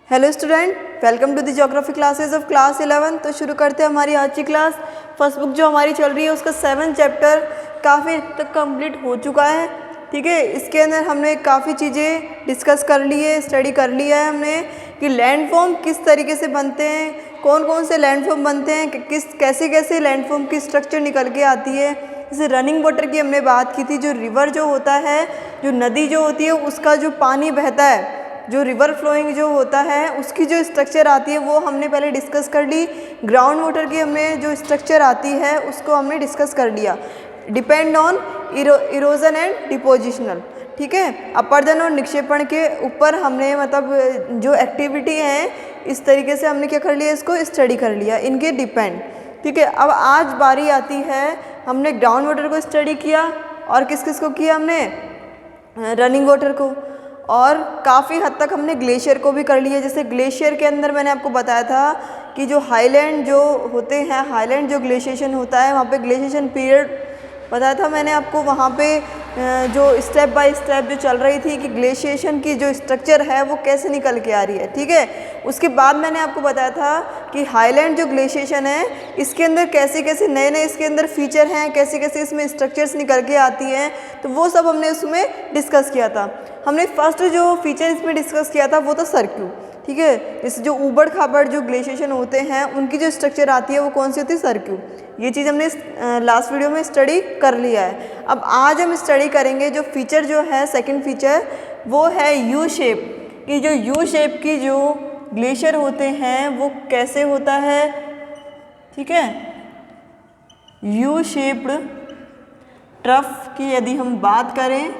Hello student, welcome to the geography classes of class 11। तो शुरू करते हैं हमारी आज की क्लास। फर्स्ट बुक जो हमारी चल रही है उसका 7 चैप्टर काफ़ी तक कंप्लीट हो चुका है। ठीक है, इसके अंदर हमने काफ़ी चीज़ें डिस्कस कर ली है, स्टडी कर लिया है हमने कि लैंडफॉर्म किस तरीके से बनते हैं, कौन कौन से लैंडफॉर्म बनते हैं, कैसे कैसे लैंडफॉर्म की स्ट्रक्चर निकल के आती है। जैसे रनिंग वाटर की हमने बात की थी, जो रिवर जो होता है, जो नदी जो होती है, उसका जो पानी बहता है, जो रिवर फ्लोइंग जो होता है उसकी जो स्ट्रक्चर आती है वो हमने पहले डिस्कस कर ली। ग्राउंड वाटर की हमने जो स्ट्रक्चर आती है उसको हमने डिस्कस कर लिया। Depend on erosion and depositional. ठीक है, अपर्दन और निक्षेपण के ऊपर हमने मतलब जो एक्टिविटी है इस तरीके से हमने क्या कर लिया, इसको स्टडी कर लिया, इनके डिपेंड। ठीक है, अब आज बारी आती है, हमने ग्राउंड वाटर को स्टडी किया और किस किस को किया, हमने रनिंग वाटर को, और काफ़ी हद तक हमने ग्लेशियर को भी कर लिया। जैसे ग्लेशियर के अंदर मैंने आपको बताया था कि जो हाईलैंड जो होते हैं, हाईलैंड जो ग्लेशिएशन होता है वहाँ पे ग्लेशिएशन पीरियड बताया था मैंने आपको। वहाँ पे जो स्टेप बाय स्टेप जो चल रही थी कि ग्लेशिएशन की जो स्ट्रक्चर है वो कैसे निकल के आ रही है। ठीक है, उसके बाद मैंने आपको बताया था कि हाईलैंड जो ग्लेशिएशन है इसके अंदर कैसे कैसे नए नए इसके अंदर फीचर हैं, कैसे कैसे इसमें स्ट्रक्चर्स निकल के आती हैं, तो वो सब हमने उसमें डिस्कस किया था। हमने फर्स्ट जो फीचर इसमें डिस्कस किया था वो था सर्क्यू। ठीक है, जैसे जो ऊबड़ खाबड़ जो ग्लेशिएशन होते हैं उनकी जो स्ट्रक्चर आती है वो कौन सी होती है, सर्क्यू। ये चीज़ हमने लास्ट वीडियो में स्टडी कर लिया है। अब आज हम स्टडी करेंगे जो फीचर जो है, सेकंड फीचर वो है यू शेप। कि जो यू शेप की जो ग्लेशियर होते हैं वो कैसे होता है। ठीक है, यू शेप्ड ट्रफ की यदि हम बात करें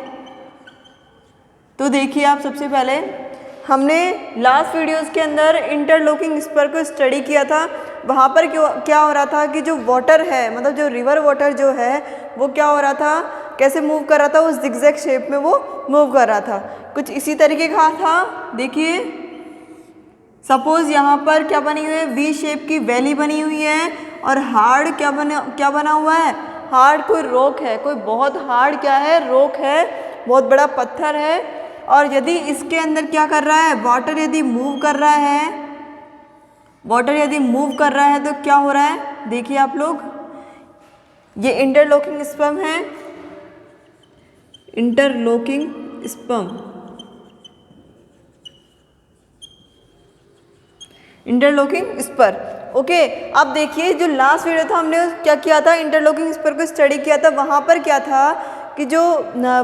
तो देखिए आप, सबसे पहले हमने लास्ट वीडियोस के अंदर इंटरलॉकिंग स्पर को स्टडी किया था। वहाँ पर क्या हो रहा था कि जो वाटर है, मतलब जो रिवर वाटर जो है वो क्या हो रहा था, कैसे मूव कर रहा था, उस जिगजैग शेप में वो मूव कर रहा था। कुछ इसी तरीके का था। देखिए सपोज यहाँ पर क्या बनी हुई है, वी शेप की वैली बनी हुई है, और हार्ड क्या बना हुआ है, हार्ड कोई रॉक है, कोई बहुत हार्ड क्या है, रॉक है, बहुत बड़ा पत्थर है। और यदि इसके अंदर क्या कर रहा है, वाटर यदि मूव कर रहा है, वाटर यदि मूव कर रहा है तो क्या हो रहा है, देखिए आप लोग, ये इंटरलॉकिंग स्पम है, interlocking spur, interlocking spur. Okay, अब देखिए जो लास्ट वीडियो था हमने क्या किया था, इंटरलॉकिंग स्पर को स्टडी किया था। वहाँ पर क्या था कि जो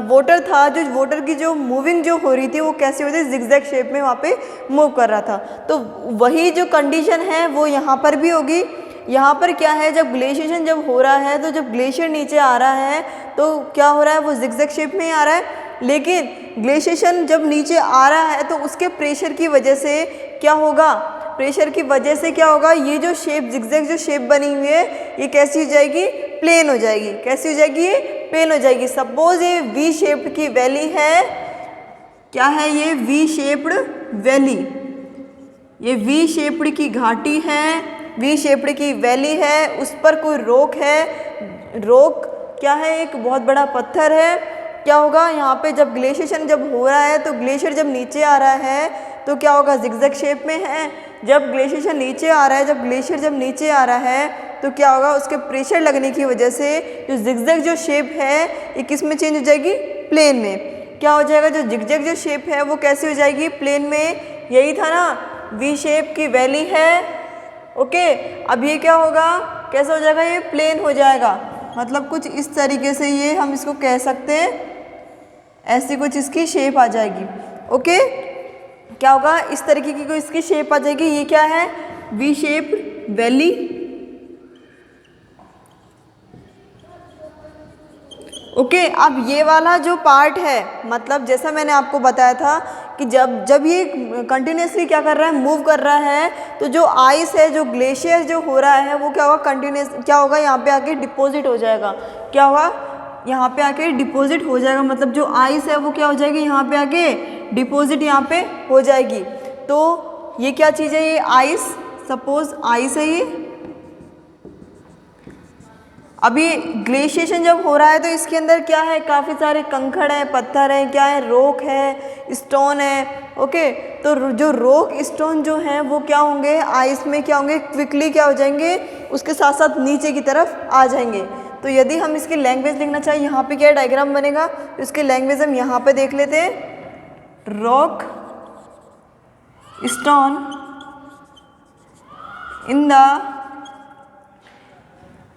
वाटर था, जो वाटर की जो मूविंग जो हो रही थी वो कैसे होती थी, जिगजैग शेप में वहाँ पे मूव कर रहा था। तो वही जो कंडीशन है वो यहाँ पर भी होगी। यहाँ पर क्या है, जब ग्लेशिएशन जब हो रहा है तो जब ग्लेशियर नीचे आ रहा है तो क्या हो रहा है, वो जिगजैग शेप में ही आ रहा है। लेकिन ग्लेशिएशन जब नीचे आ रहा है तो उसके प्रेशर की वजह से क्या होगा, प्रेशर की वजह से क्या होगा, ये जो शेप जिगजैग जो शेप बनी हुई है ये कैसी हो जाएगी, प्लेन हो जाएगी। कैसी हो जाएगी, ये प्लेन हो जाएगी। सपोज ये वी शेप्ड की वैली है, क्या है ये, वी शेप्ड वैली, ये वी शेप्ड की घाटी है, वी शेप्ड की वैली है, उस पर कोई रॉक है, रॉक क्या है, एक बहुत बड़ा पत्थर है। क्या होगा यहाँ पे, जब ग्लेशिएशन जब हो रहा है तो ग्लेशियर जब नीचे आ रहा है तो क्या होगा, जिगजैग शेप में है। जब ग्लेशिएशन नीचे आ रहा है, जब ग्लेशियर जब नीचे आ रहा है तो क्या होगा, उसके प्रेशर लगने की वजह से जो जिगजैग जो शेप है ये किस में चेंज हो जाएगी, प्लेन में। क्या हो जाएगा, जो जिगजैग जो शेप है वो कैसे हो जाएगी, प्लेन में। यही था ना, वी शेप की वैली है। ओके, अब ये क्या होगा, कैसे हो जाएगा, ये प्लेन हो जाएगा। मतलब कुछ इस तरीके से ये हम इसको कह सकते हैं, ऐसी कुछ इसकी शेप आ जाएगी। ओके, क्या होगा, इस तरीके की कोई इसकी शेप आ जाएगी। ये क्या है, वी शेप वैली। ओके, अब ये वाला जो पार्ट है, मतलब जैसा मैंने आपको बताया था कि जब ये कंटिन्यूसली क्या कर रहा है, मूव कर रहा है, तो जो आइस है, जो ग्लेशियर जो हो रहा है वो क्या होगा, कंटिन्यूस क्या होगा, यहाँ पे आके डिपॉजिट हो जाएगा। क्या होगा, यहाँ पे आके डिपॉजिट हो जाएगा। मतलब जो आइस है वो क्या हो जाएगी, यहाँ पे आके डिपॉजिट यहाँ पे हो जाएगी। तो ये क्या चीज़ है, ये आइस, सपोज आइस है, ये अभी ग्लेशिएशन जब हो रहा है तो इसके अंदर क्या है, काफ़ी सारे कंकड़ हैं, पत्थर हैं, क्या है, रॉक है, स्टोन है। ओके, तो जो रॉक स्टोन जो हैं वो क्या होंगे, आइस में क्या होंगे, क्विकली क्या हो जाएंगे, उसके साथ साथ नीचे की तरफ आ जाएंगे। तो यदि हम इसकी लैंग्वेज लिखना चाहें, यहाँ पे क्या डायग्राम बनेगा, तो इसकी लैंग्वेज हम यहाँ पे देख लेते हैं। Rock stone in the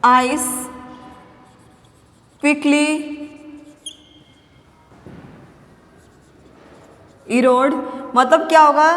ice quickly Erode. मतलब क्या होगा,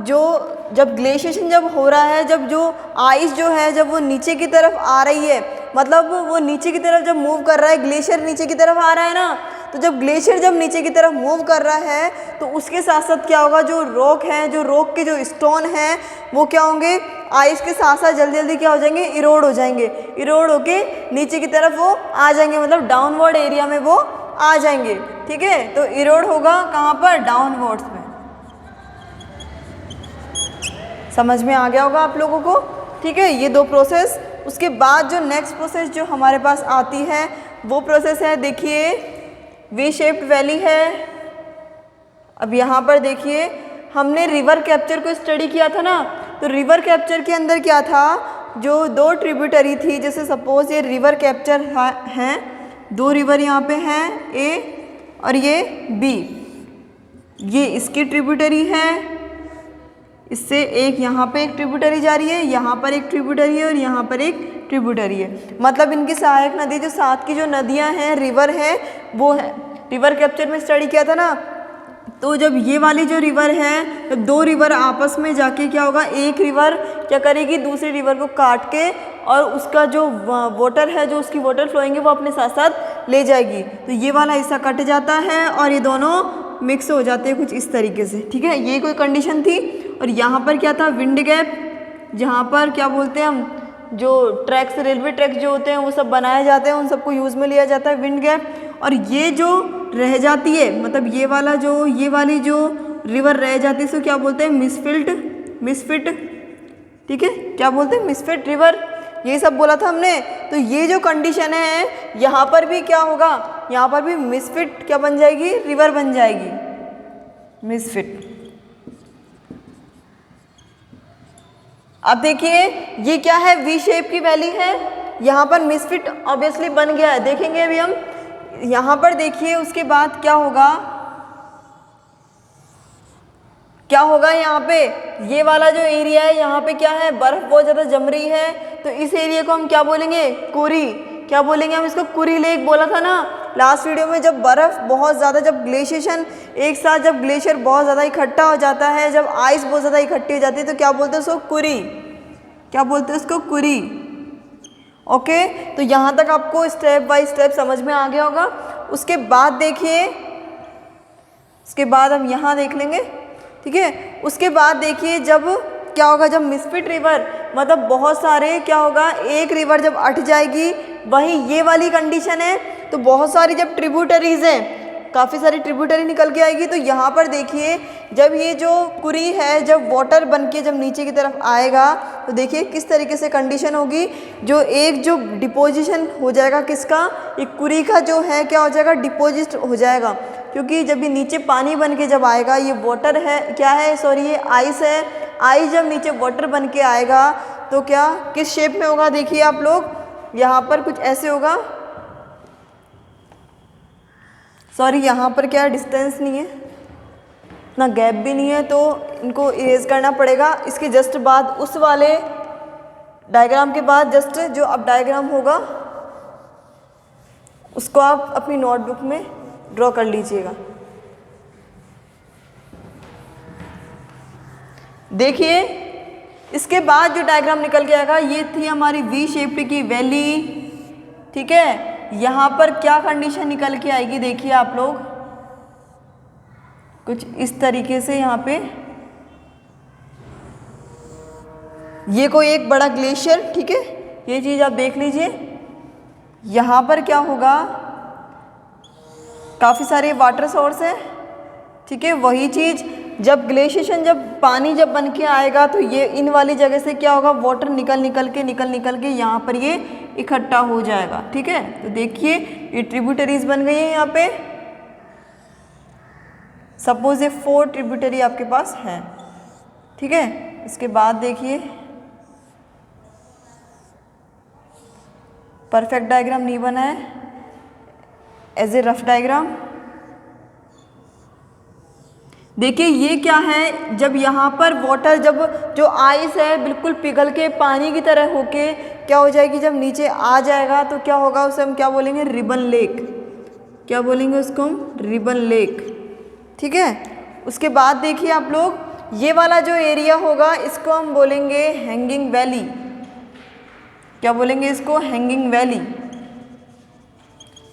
जो जब ग्लेशिएशन जब हो रहा है, जब जो आइस जो है जब वो नीचे की तरफ आ रही है, मतलब वो नीचे की तरफ जब मूव कर रहा है, ग्लेशियर नीचे की तरफ आ रहा है ना, तो जब ग्लेशियर जब नीचे की तरफ मूव कर रहा है तो उसके साथ साथ क्या होगा, जो रॉक है, जो रॉक के जो स्टोन हैं वो क्या होंगे, आइस के साथ साथ जल्दी जल्दी क्या हो जाएंगे, इरोड हो जाएंगे। इरोड होके नीचे की तरफ वो आ जाएंगे, मतलब डाउनवर्ड एरिया में वो आ जाएंगे। ठीक है, तो इरोड होगा कहाँ पर, डाउनवर्ड्स में। समझ में आ गया होगा आप लोगों को। ठीक है, ये दो प्रोसेस। उसके बाद जो नेक्स्ट प्रोसेस जो हमारे पास आती है वो प्रोसेस है, देखिए वी शेप्ड वैली है। अब यहाँ पर देखिए हमने रिवर कैप्चर को स्टडी किया था ना, तो रिवर कैप्चर के अंदर क्या था, जो दो ट्रिब्यूटरी थी, जैसे सपोज ये रिवर कैप्चर हैं, दो रिवर यहाँ पे हैं, ए और ये बी, ये इसकी ट्रिब्यूटरी है, इससे एक यहाँ पे एक ट्रिब्यूटरी जा रही है, यहाँ पर एक ट्रिब्यूटरी है और यहाँ पर एक ट्रिब्यूटरी है। मतलब इनकी सहायक नदी, जो साथ की जो नदियाँ हैं, रिवर है, वो है। रिवर कैप्चर में स्टडी किया था ना, तो जब ये वाली जो रिवर है, तो दो रिवर आपस में जाके क्या होगा, एक रिवर क्या करेगी, दूसरी रिवर को काट के और उसका जो वाटर है, जो उसकी वाटर फ्लोइंग है, वो अपने साथ साथ ले जाएगी। तो ये वाला हिस्सा कट जाता है और ये दोनों मिक्स हो जाते हैं कुछ इस तरीके से। ठीक है, ये कोई कंडीशन थी। और यहाँ पर क्या था, विंड गैप, जहाँ पर क्या बोलते हैं हम, जो ट्रैक्स, रेलवे ट्रैक जो होते हैं वो सब बनाए जाते हैं, उन सबको यूज़ में लिया जाता है, विंड गैप। और ये जो रह जाती है, मतलब ये वाली जो रिवर रह जाती है, इसको क्या बोलते हैं, मिसफिट। ठीक है, क्या बोलते हैं, मिसफिट रिवर, ये सब बोला था हमने। तो ये जो कंडीशन है, यहाँ पर भी क्या होगा, यहाँ पर भी मिसफिट क्या बन जाएगी, रिवर बन जाएगी, मिसफिट। अब देखिए ये क्या है, वी शेप की वैली है, यहाँ पर मिसफिट ऑब्वियसली बन गया है। देखेंगे अभी हम यहाँ पर, देखिए उसके बाद क्या होगा, यहाँ पे ये वाला जो एरिया है, यहाँ पे क्या है, बर्फ बहुत ज़्यादा जम रही है, तो इस एरिया को हम क्या बोलेंगे, कुरी। क्या बोलेंगे हम इसको, कुरी लेक बोला था ना लास्ट वीडियो में। जब बर्फ़ बहुत ज़्यादा, जब ग्लेशिएशन एक साथ, जब ग्लेशियर बहुत ज़्यादा इकट्ठा हो जाता है, जब आइस बहुत ज़्यादा इकट्ठी हो जाती है, तो क्या बोलते हैं उसको, कुरी। क्या बोलते हैं उसको, कुरी। ओके, तो यहाँ तक आपको स्टेप बाय स्टेप समझ में आ गया होगा। उसके बाद देखिए, उसके बाद हम यहाँ देख लेंगे। ठीक है, उसके बाद देखिए जब क्या होगा, जब मिसफिट रिवर, मतलब बहुत सारे क्या होगा, एक रिवर जब अट जाएगी, वहीं ये वाली कंडीशन है, तो बहुत सारी जब ट्रिब्यूटरीज हैं, काफ़ी सारी ट्रिब्यूटरी निकल के आएगी। तो यहाँ पर देखिए जब ये जो कुरी है, जब वाटर बन के जब नीचे की तरफ आएगा, तो देखिए किस तरीके से कंडीशन होगी, जो एक जो डिपोजिशन हो जाएगा किसका, एक कुरी का जो है क्या हो जाएगा, डिपोजिट हो जाएगा। क्योंकि जब ये नीचे पानी बन के जब आएगा, ये वाटर है, क्या है, सॉरी ये आइस है, आइस जब नीचे वाटर बन के आएगा तो क्या किस शेप में होगा, देखिए आप लोग, यहाँ पर कुछ ऐसे होगा, सॉरी यहाँ पर क्या डिस्टेंस नहीं है ना, गैप भी नहीं है, तो इनको इरेज करना पड़ेगा। इसके जस्ट बाद, उस वाले डायग्राम के बाद जस्ट जो अब डायग्राम होगा उसको आप अपनी नोटबुक में ड्रॉ कर लीजिएगा। देखिए इसके बाद जो डायग्राम निकल के आएगा, ये थी हमारी वी शेप की वैली। ठीक है, यहाँ पर क्या कंडीशन निकल के आएगी, देखिए आप लोग, कुछ इस तरीके से। यहाँ पे ये कोई एक बड़ा ग्लेशियर, ठीक है, ये चीज़ आप देख लीजिए। यहाँ पर क्या होगा, काफ़ी सारे वाटर सोर्स है। ठीक है, वही चीज़ जब ग्लेशिएशन, जब पानी जब बन के आएगा तो ये इन वाली जगह से क्या होगा, वाटर निकल निकल के यहाँ पर ये इकट्ठा हो जाएगा। ठीक है, तो देखिए ये ट्रिब्यूटरीज बन गई है यहाँ पे। सपोज ये 4 ट्रिब्यूटरी आपके पास है। ठीक है, इसके बाद देखिए परफेक्ट डायग्राम नहीं बना है, एज ए रफ डायग्राम। देखिए ये क्या है, जब यहाँ पर वाटर, जब जो आइस है बिल्कुल पिघल के पानी की तरह होके क्या हो जाएगी, जब नीचे आ जाएगा तो क्या होगा, उसे हम क्या बोलेंगे, रिबन लेक। क्या बोलेंगे उसको हम, रिबन लेक। ठीक है, उसके बाद देखिए आप लोग, ये वाला जो एरिया होगा इसको हम बोलेंगे हैंगिंग वैली। क्या बोलेंगे इसको, हैंगिंग वैली।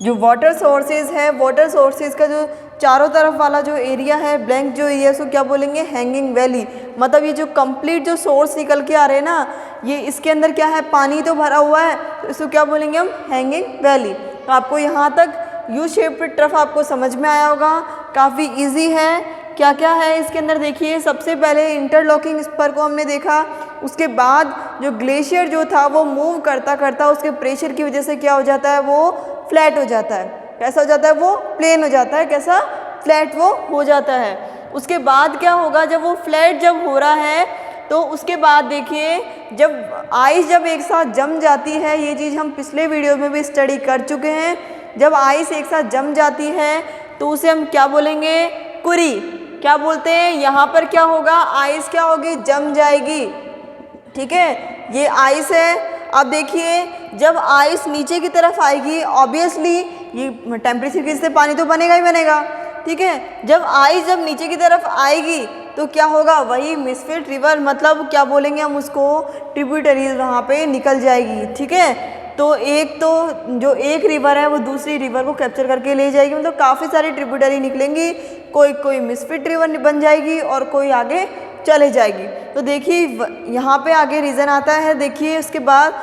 जो वाटर सोर्सेज है, वाटर सोर्सेज का जो चारों तरफ वाला जो एरिया है, ब्लैंक जो एरिया, उसको क्या बोलेंगे, हैंगिंग वैली। मतलब ये जो कंप्लीट जो सोर्स निकल के आ रहे हैं ना, ये इसके अंदर क्या है, पानी तो भरा हुआ है, तो इसको क्या बोलेंगे हम, हैंगिंग वैली। तो आपको यहाँ तक यू शेप्ड ट्रफ आपको समझ में आया होगा, काफ़ी ईजी है। क्या क्या है इसके अंदर देखिए, सबसे पहले इंटरलॉकिंग स्पर को हमने देखा, उसके बाद जो ग्लेशियर जो था वो मूव करता करता उसके प्रेशर की वजह से क्या हो जाता है, वो फ्लैट हो जाता है। कैसा हो जाता है, वो प्लेन हो जाता है, कैसा, फ्लैट वो हो जाता है। उसके बाद क्या होगा, जब वो फ्लैट जब हो रहा है तो उसके बाद देखिए जब आइस जब एक साथ जम जाती है, ये चीज़ हम पिछले वीडियो में भी स्टडी कर चुके हैं। जब आइस एक साथ जम जाती है तो उसे हम क्या बोलेंगे, कुरी। क्या बोलते हैं, यहाँ पर क्या होगा, आइस क्या होगी, जम जाएगी। ठीक है, ये आइस है। अब देखिए जब आइस नीचे की तरफ आएगी, ऑब्वियसली ये टेम्परेचर की से पानी तो बनेगा ही बनेगा। ठीक है, जब आइस जब नीचे की तरफ आएगी तो क्या होगा, वही मिसफिट रिवर, मतलब क्या बोलेंगे हम उसको, ट्रिब्यूटरीज वहाँ पे निकल जाएगी। ठीक है, तो एक तो जो एक रिवर है वो दूसरी रिवर को कैप्चर करके ले जाएगी, मतलब काफ़ी सारी ट्रिब्यूटरी निकलेंगी, कोई मिसफिट रिवर बन जाएगी और कोई आगे चले जाएगी। तो देखिए यहाँ पे आगे रीज़न आता है। देखिए उसके बाद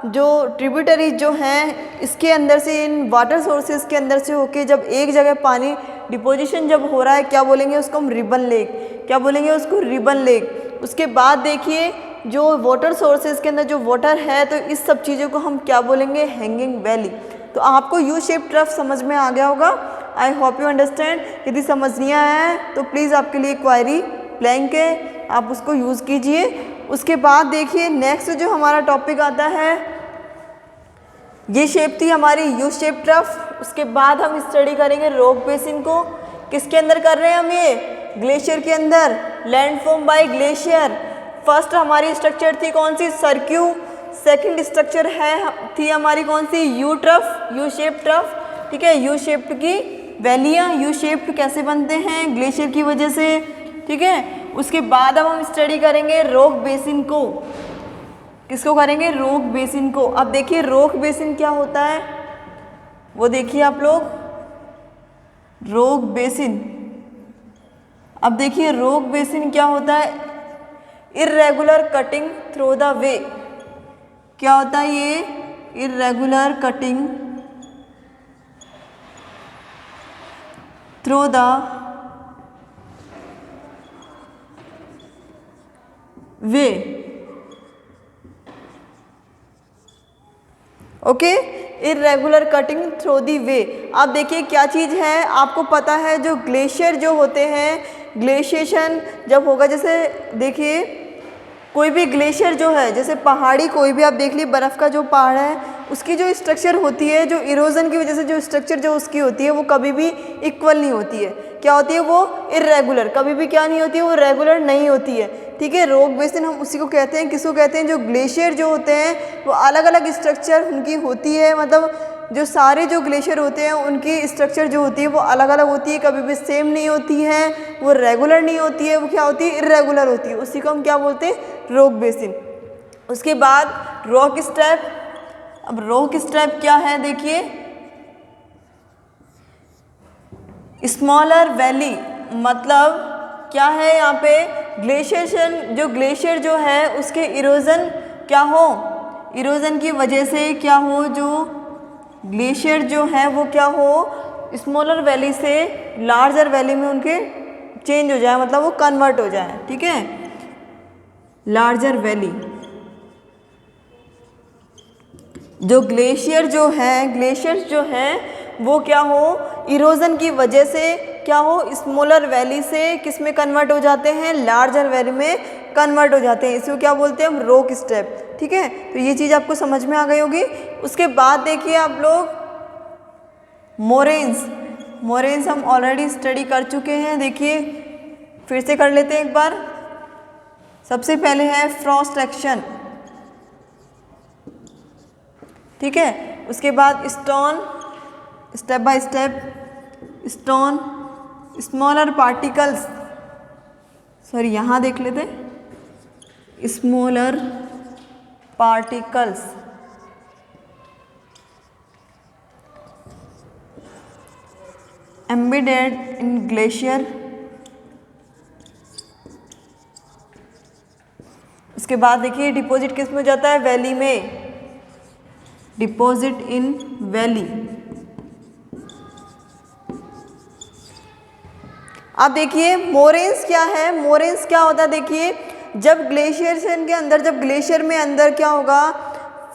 जो ट्रिब्यूटरीज जो हैं इसके अंदर से, इन वाटर सोर्सेज के अंदर से होके जब एक जगह पानी डिपोजिशन जब हो रहा है, क्या बोलेंगे उसको हम, रिबन लेक। क्या बोलेंगे उसको, रिबन लेक। उसके बाद देखिए जो वाटर सोर्सेज के अंदर जो वाटर है, तो इस सब चीज़ों को हम क्या बोलेंगे, हैंगिंग वैली। तो आपको यू शेप ट्रफ समझ में आ गया होगा। I hope you understand. यदि समझ नहीं आया है तो प्लीज़ आपके लिए क्वायरी ब्लैंक है, आप उसको यूज़ कीजिए। उसके बाद देखिए नेक्स्ट जो हमारा टॉपिक आता है, ये शेप थी हमारी यू शेप ट्रफ। उसके बाद हम स्टडी करेंगे रॉक बेसिन को। किसके अंदर कर रहे हैं हम, ये ग्लेशियर के अंदर, land form by glacier. First हमारी स्ट्रक्चर थी कौन सी, सर्क्यू। सेकंड स्ट्रक्चर थी हमारी कौन सी, U trough, U shape trough. ठीक है, यू शेप्ड की वैलियाँ, यू शेप्ड कैसे बनते हैं, ग्लेशियर की वजह से। ठीक है, उसके बाद अब हम स्टडी करेंगे रॉक बेसिन को। किसको करेंगे, रॉक बेसिन को। अब देखिए रॉक बेसिन क्या होता है, वो देखिए आप लोग, रॉक बेसिन। अब देखिए रॉक बेसिन क्या होता है, irregular cutting through the way. क्या होता है ये, irregular cutting through the way. Okay, irregular cutting through the way. अब देखिए क्या चीज़ है, आपको पता है जो ग्लेशियर जो होते हैं, ग्लेशिएशन जब होगा, जैसे देखिए कोई भी ग्लेशियर जो है, जैसे पहाड़ी कोई भी आप देख लीजिए, बर्फ़ का जो पहाड़ है उसकी जो स्ट्रक्चर होती है, जो इरोजन की वजह से जो स्ट्रक्चर जो उसकी होती है, वो कभी भी इक्वल नहीं होती है। क्या होती है, वो इर्रेगुलर, कभी भी क्या नहीं होती है, वो रेगुलर नहीं होती है। ठीक है, रॉक बेसिन हम उसी को कहते हैं। किसको कहते हैं, जो ग्लेशियर जो होते हैं वो अलग अलग स्ट्रक्चर उनकी होती है, मतलब जो सारे जो ग्लेशियर होते हैं उनकी स्ट्रक्चर जो होती है वो अलग अलग होती है, कभी भी सेम नहीं होती है, वो रेगुलर नहीं होती है, वो क्या होती है, इर्रेगुलर होती है। उसी को हम क्या बोलते हैं, रॉक बेसिन। उसके बाद रॉक स्ट्रैप। अब रॉक स्ट्रैप क्या है, देखिए स्मॉलर वैली, मतलब क्या है यहाँ पे, ग्लेशिएशन, जो ग्लेशियर जो है उसके इरोजन क्या हो, इरोजन की वजह से क्या हो, जो ग्लेशियर जो है वो क्या हो, स्मॉलर वैली से लार्जर वैली में उनके चेंज हो जाए, मतलब वो कन्वर्ट हो जाए, ठीक है। लार्जर वैली, जो ग्लेशियर जो है वो क्या हो, इरोजन की वजह से क्या हो, स्मॉलर वैली से किस में कन्वर्ट हो जाते हैं, लार्जर वैली में कन्वर्ट हो जाते हैं। इसको क्या बोलते हैं हम, रॉक स्टेप, ठीक है। तो ये चीज़ आपको समझ में आ गई होगी। उसके बाद देखिए आप लोग मोरेन्स हम ऑलरेडी स्टडी कर चुके हैं, देखिए फिर से कर लेते हैं एक बार। सबसे पहले है फ्रॉस्ट एक्शन, ठीक है। उसके बाद stone, step by step stone, smaller particles, sorry यहाँ देख लेते, smaller particles, embedded in glacier. उसके बाद देखिए डिपॉजिट किस में हो जाता है, वैली में, डिपॉजिट इन वैली। अब देखिए मोरेन्स क्या है, मोरेन्स क्या होता है, देखिए जब ग्लेशियर के अंदर, जब ग्लेशियर में अंदर क्या होगा,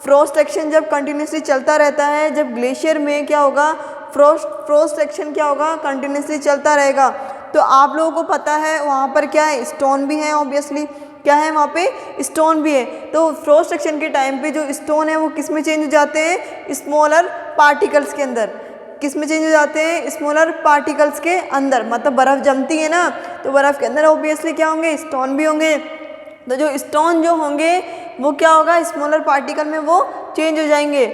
फ्रॉस्ट एक्शन जब कंटिन्यूसली चलता रहता है, जब ग्लेशियर में क्या होगा, फ्रॉस्ट एक्शन क्या होगा, कंटिन्यूसली चलता रहेगा। तो आप लोगों को पता है वहाँ पर क्या है, स्टोन भी है, ऑब्वियसली क्या है वहाँ पे, स्टोन भी है। तो फ्रॉस्ट एक्शन के टाइम पे जो स्टोन है वो किस में चेंज हो जाते हैं, स्मॉलर पार्टिकल्स के अंदर। किस में चेंज हो जाते हैं, स्मॉलर पार्टिकल्स के अंदर, मतलब बर्फ़ जमती है ना, तो बर्फ़ के अंदर ऑब्वियसली क्या होंगे, स्टोन भी होंगे। तो जो स्टोन जो होंगे वो क्या होगा, स्मॉलर पार्टिकल में वो चेंज हो जाएंगे।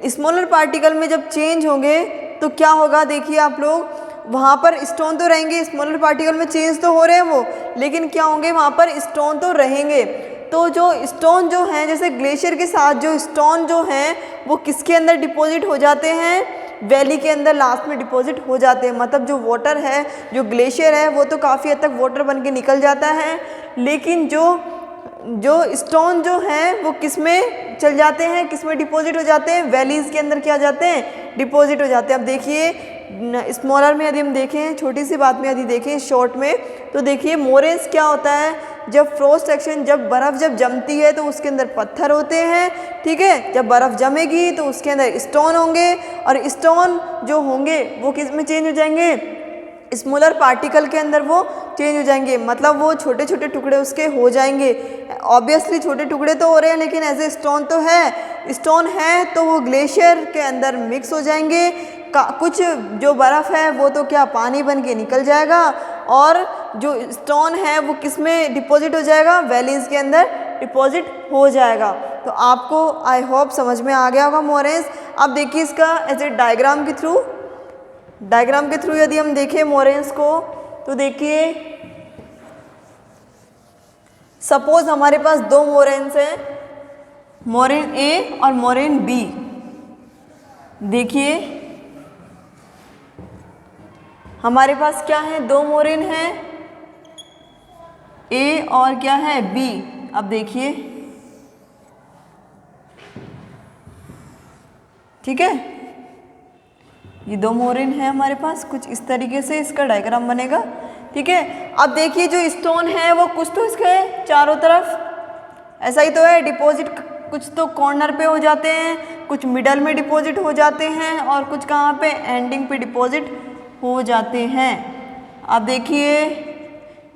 स्मॉलर पार्टिकल में जब चेंज होंगे तो क्या होगा, देखिए आप लोग, वहाँ पर स्टोन तो रहेंगे, स्मॉलर पार्टिकल में चेंज तो हो रहे हैं वो, लेकिन क्या होंगे वहाँ पर स्टोन तो रहेंगे। तो जो स्टोन जो हैं, जैसे ग्लेशियर के साथ जो स्टोन जो हैं वो किसके अंदर डिपॉजिट हो जाते हैं, वैली के अंदर लास्ट में डिपॉजिट हो जाते हैं। मतलब जो वाटर है, जो ग्लेशियर है वो तो काफ़ी हद तक वाटर बन के निकल जाता है, लेकिन जो स्टोन जो हैं वो किस में चल जाते हैं, किस में डिपॉजिट हो जाते हैं, वैलीज़ के अंदर क्या जाते हैं, डिपॉजिट हो जाते हैं। अब देखिए स्मॉलर में यदि हम देखें, छोटी सी बात में यदि देखें शॉर्ट में, तो देखिए मोरेन्स क्या होता है, जब फ्रॉस्ट एक्शन, जब बर्फ़ जब जमती है तो उसके अंदर पत्थर होते हैं, ठीक है। जब बर्फ़ जमेगी तो उसके अंदर स्टोन होंगे, और स्टोन जो होंगे वो किस में चेंज हो जाएंगे, स्मॉलर पार्टिकल के अंदर वो चेंज हो जाएंगे। मतलब वो छोटे छोटे टुकड़े उसके हो जाएंगे। ऑब्वियसली छोटे टुकड़े तो हो रहे हैं, लेकिन एज ए स्टोन तो है, स्टोन है तो वो ग्लेशियर के अंदर मिक्स हो जाएंगे। कुछ जो बर्फ़ है वो तो क्या पानी बन के निकल जाएगा, और जो स्टोन है वो किस में डिपॉजिट हो जाएगा, वैलीज़ के अंदर डिपॉजिट हो जाएगा। तो आपको आई होप समझ में आ गया होगा मोरेन्स। अब देखिए इसका एज ए डायग्राम के थ्रू यदि हम देखें मोरेन्स को, तो देखिए सपोज हमारे पास दो मोरेन्स हैं, मोरेन ए और मोरेन बी। देखिए हमारे पास क्या है, दो मोरेन हैं, ए और क्या है, बी। अब देखिए ठीक है, ये दो मोरेन है हमारे पास, कुछ इस तरीके से इसका डायग्राम बनेगा, ठीक है। अब देखिए जो स्टोन है वो कुछ तो इसके चारों तरफ ऐसा ही तो है, डिपॉजिट कुछ तो कॉर्नर पे हो जाते हैं, कुछ मिडल में डिपॉजिट हो जाते हैं, और कुछ कहाँ पे, एंडिंग पे डिपॉजिट हो जाते हैं। अब देखिए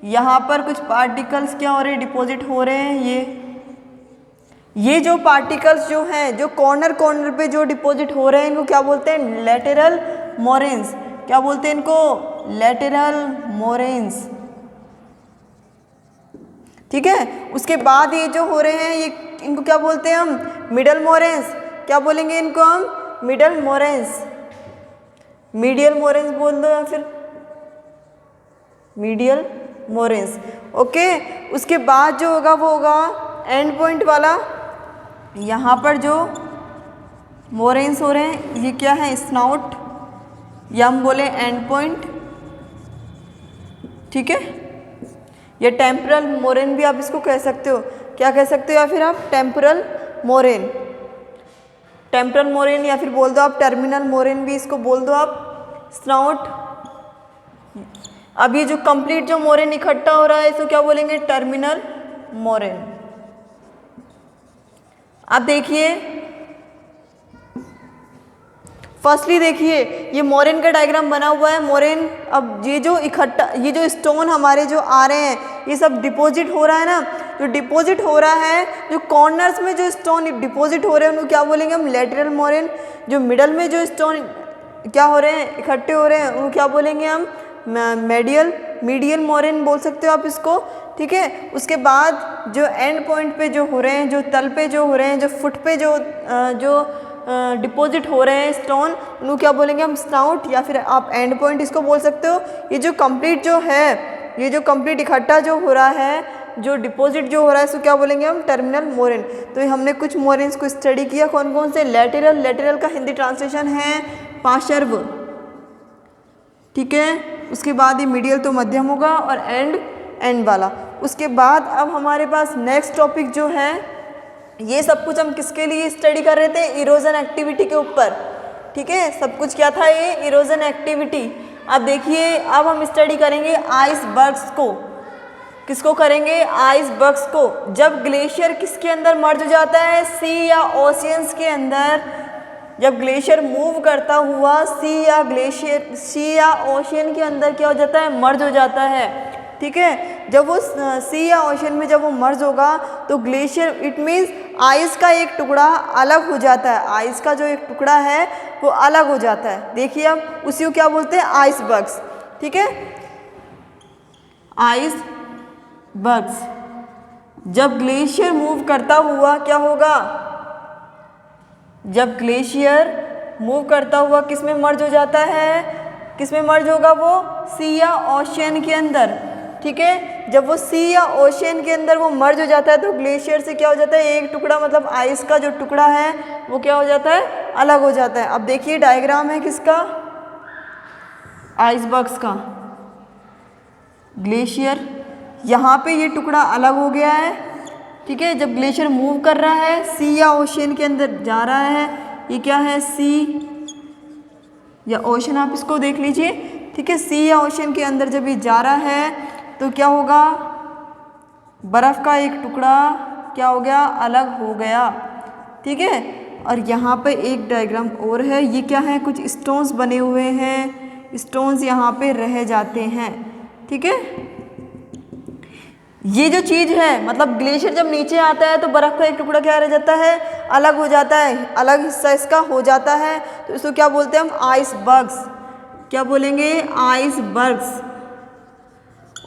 यहाँ पर कुछ पार्टिकल्स क्या हो रहे हैं, डिपॉजिट हो रहे हैं। ये जो पार्टिकल्स जो हैं, जो कॉर्नर पे जो डिपॉजिट हो रहे हैं, इनको क्या बोलते हैं, लेटरल मोरेन्स। क्या बोलते हैं इनको, लेटरल मोरेन्स, ठीक है। उसके बाद ये जो हो रहे हैं, ये इनको क्या बोलते हैं हम, मिडल मोरेन्स। क्या बोलेंगे इनको हम, मिडल मोरेन्स, मीडियल मोरेन्स बोल दो, या फिर मीडियल मोरेन्स, ओके। उसके बाद जो होगा वो होगा एंड पॉइंट वाला। यहाँ पर जो मोरेन्स हो रहे हैं ये क्या है, स्नाउट, या हम बोले एंड पॉइंट, ठीक है। ये टेम्परल मोरेन भी आप इसको कह सकते हो, क्या कह सकते हो, या फिर आप टेम्परल मोरेन, या फिर बोल दो आप टर्मिनल मोरेन भी इसको बोल दो आप। स्नाउट अब ये जो कंप्लीट जो मोरेन इकट्ठा हो रहा है इसको क्या बोलेंगे, टर्मिनल मोरेन। अब देखिए फर्स्टली देखिए ये मोरेन का डायग्राम बना हुआ है। मोरेन, अब ये जो स्टोन हमारे जो आ रहे हैं ये सब डिपॉजिट हो रहा है ना, जो डिपॉजिट हो रहा है, जो कॉर्नर्स में जो स्टोन डिपॉजिट हो रहे हैं उनको क्या बोलेंगे हम, लेटरल मोरेन। जो मिडल में जो स्टोन क्या हो रहे हैं, इकट्ठे हो रहे हैं, उनको क्या बोलेंगे हम, मीडियल मोरेन बोल सकते हो आप इसको, ठीक है। उसके बाद जो एंड पॉइंट पे जो हो रहे हैं, जो तल पे जो हो रहे हैं, जो फुट पे जो डिपॉजिट हो रहे हैं स्टोन, उनको क्या बोलेंगे हम, स्नाउट, या फिर आप एंड पॉइंट इसको बोल सकते हो। ये जो कंप्लीट जो है, ये जो कंप्लीट इकट्ठा जो हो रहा है, जो डिपॉजिट जो हो रहा है इसको क्या बोलेंगे हम, टर्मिनल मोरेन। तो हमने कुछ मोरेन्स को स्टडी किया, कौन कौन से, लेटरल का हिंदी ट्रांसलेशन है पार्श्व, ठीक है। उसके बाद ये मीडियल तो मध्यम होगा, और एंड वाला। उसके बाद अब हमारे पास नेक्स्ट टॉपिक जो है, ये सब कुछ हम किसके लिए स्टडी कर रहे थे, इरोजन एक्टिविटी के ऊपर, ठीक है। सब कुछ क्या था, ये इरोजन एक्टिविटी। अब देखिए अब हम स्टडी करेंगे आइसबर्ग्स को। किसको करेंगे, आइसबर्ग्स को। जब ग्लेशियर किसके अंदर मर्ज हो जाता है, सी या ओशियंस के अंदर, जब ग्लेशियर मूव करता हुआ सी या ओशियन के अंदर क्या हो जाता है, मर्ज हो जाता है, ठीक है। जब वो सी या ओशियन में जब वो मर्ज होगा तो ग्लेशियर, इट मीन्स आइस का एक टुकड़ा अलग हो जाता है, आइस का जो एक टुकड़ा है वो अलग हो जाता है। देखिए अब उसी को क्या बोलते हैं, आइसबर्ग्स, ठीक है। आइसबर्ग्स जब ग्लेशियर मूव करता हुआ क्या होगा, जब ग्लेशियर मूव करता हुआ किस में मर्ज हो जाता है, किस में मर्ज होगा वो, सी या ओशियन के अंदर, ठीक है। जब वो सी या ओशियन के अंदर वो मर्ज हो जाता है तो ग्लेशियर से क्या हो जाता है, एक टुकड़ा, मतलब आइस का जो टुकड़ा है वो क्या हो जाता है, अलग हो जाता है। अब देखिए डायग्राम है किसका, आइसबर्ग्स का। ग्लेशियर, यहाँ पे ये टुकड़ा अलग हो गया है, ठीक है। जब ग्लेशियर मूव कर रहा है, सी या ओशियन के अंदर जा रहा है, ये क्या है, सी या ओशन, आप इसको देख लीजिए, ठीक है। सी या ओशन के अंदर जब ये जा रहा है तो क्या होगा, बर्फ़ का एक टुकड़ा क्या हो गया, अलग हो गया, ठीक है। और यहाँ पे एक डायग्राम और है, ये क्या है, कुछ स्टोन्स बने हुए हैं, स्टोन्स यहाँ पे रह जाते हैं, ठीक है। ये जो चीज़ है, मतलब ग्लेशियर जब नीचे आता है तो बर्फ़ का एक टुकड़ा क्या रह जाता है, अलग हो जाता है, अलग हिस्सा इसका हो जाता है, तो इसको क्या बोलते हैं हम, आइसबर्ग्स। क्या बोलेंगे, आइसबर्ग्स,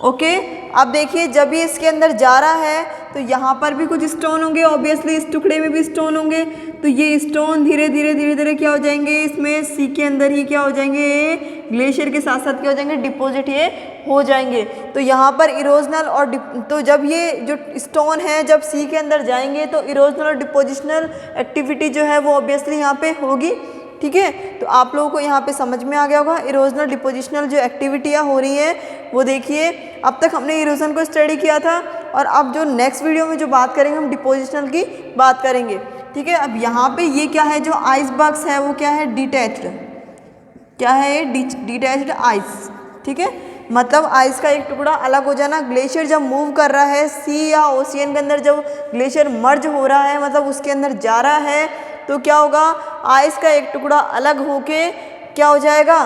ओके। अब देखिए जब ये इसके अंदर जा रहा है तो यहाँ पर भी कुछ स्टोन होंगे, ऑब्वियसली इस टुकड़े में भी स्टोन होंगे, तो ये स्टोन धीरे धीरे क्या हो जाएंगे, इसमें सी के अंदर ही क्या हो जाएंगे, ग्लेशियर के साथ साथ क्या हो जाएंगे, डिपॉजिट ये हो जाएंगे। तो यहाँ पर इरोजनल और तो जब ये जो स्टोन है जब सी के अंदर जाएंगे तो इरोजनल और डिपोजिशनल एक्टिविटी जो है वो ऑब्वियसली यहाँ पे होगी, ठीक है। तो आप लोगों को यहाँ पे समझ में आ गया होगा इरोजनल डिपोजिशनल जो एक्टिविटियाँ हो रही हैं वो। देखिए अब तक हमने इरोजन को स्टडी किया था, और अब जो नेक्स्ट वीडियो में जो बात करेंगे हम डिपोजिशनल की बात करेंगे, ठीक है। अब यहाँ पे ये क्या है, जो आइसबर्ग्स है वो क्या है, डिटैच्ड, क्या है ये, डिटैच्ड आइस, ठीक है। मतलब आइस का एक टुकड़ा अलग हो जाना। ग्लेशियर जब मूव कर रहा है सी या ओशियन के अंदर, जब ग्लेशियर मर्ज हो रहा है, मतलब उसके अंदर जा रहा है, तो क्या होगा, आइस का एक टुकड़ा अलग होके क्या हो जाएगा,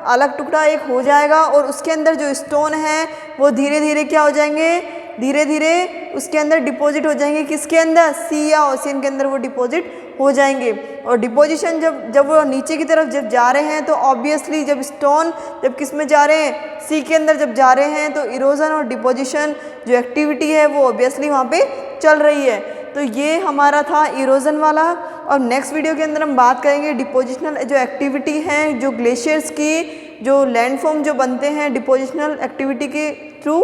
अलग टुकड़ा एक हो जाएगा, और उसके अंदर जो स्टोन है वो धीरे धीरे क्या हो जाएंगे, धीरे धीरे उसके अंदर डिपॉजिट हो जाएंगे, किसके अंदर, सी या ओशियन के अंदर वो डिपॉजिट हो जाएंगे। और डिपोजिशन जब वो नीचे की तरफ जब जा रहे हैं तो ऑब्वियसली जब स्टोन जब किस में जा रहे हैं, सी के अंदर जब जा रहे हैं, तो इरोजन और डिपोजिशन जो एक्टिविटी है वो ऑब्वियसली वहाँ पे चल रही है। तो ये हमारा था इरोजन वाला। और नेक्स्ट वीडियो के अंदर हम बात करेंगे डिपोजिशनल जो एक्टिविटी हैं, जो ग्लेशियर्स की जो लैंडफॉर्म जो बनते हैं डिपोजिशनल एक्टिविटी के थ्रू,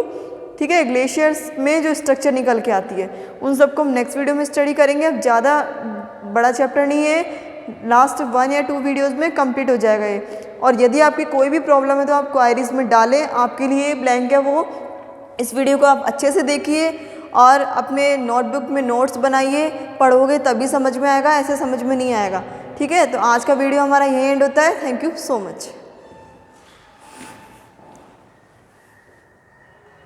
ठीक है, ग्लेशियर्स में जो स्ट्रक्चर निकल के आती है, उन सबको हम नेक्स्ट वीडियो में स्टडी करेंगे। अब ज़्यादा बड़ा चैप्टर नहीं है, लास्ट 1 या 2 वीडियोज़ में कंप्लीट हो जाएगा ये। और यदि आपकी कोई भी प्रॉब्लम है तो आप क्वायरीज में डालें, आपके लिए ब्लैंक है वो। इस वीडियो को आप अच्छे से देखिए और अपने नोटबुक में नोट्स बनाइए, पढ़ोगे तभी समझ में आएगा, ऐसे समझ में नहीं आएगा, ठीक है। तो आज का वीडियो हमारा यही एंड होता है। Thank you so much.